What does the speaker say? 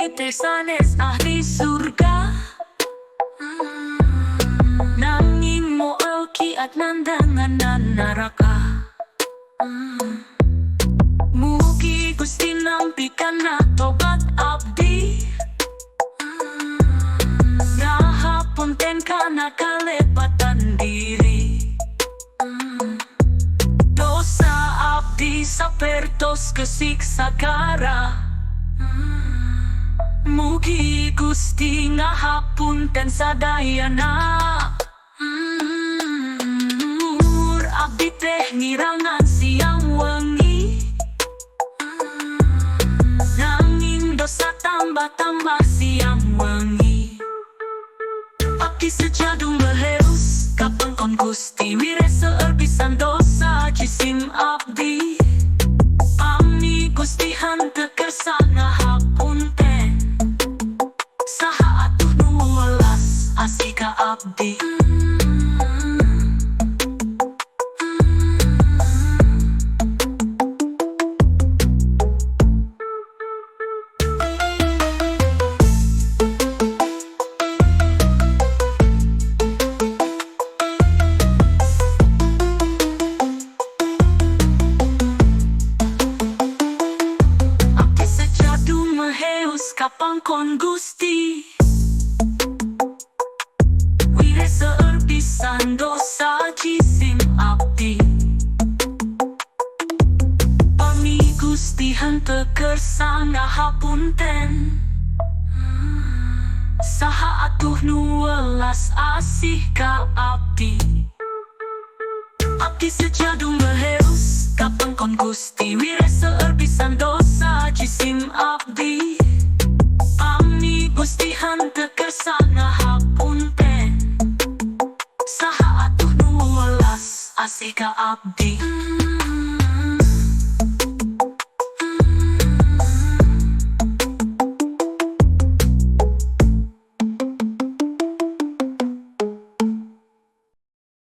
Abdi teh sanes ahli surga, nanging moal kiat nandanganan neraka. Mugi Gusti nampikana tobat abdi, ngahapunten kana kalepatan diri. Dosa abdi sapertos kesiksa kara, mugi Gusti ngahapunten sadayana. Umur abdi teh ngirangan siang wengi, nanging dosa tambah-tambah siang wengi. Abdi sejadu meheus ka pengkon Gusti, wireseueur pisan dosa jisim abdi. Pami Gusti henteu kersa ngahapunten, saha atuh nu welas asih ka abdi. Kapangkon Gusti, wireseueur pisan dosa jisim abdi. Pami Gusti henteu kersa ngahapunten, saha atuh nu welas asih ka abdi. Abdi sejadu meheus kapangkon Gusti, wireseueur pisan dosa jisim abdi. Gusti henteu kersa ngahapunten, saha atuh nu welas asih ka abdi.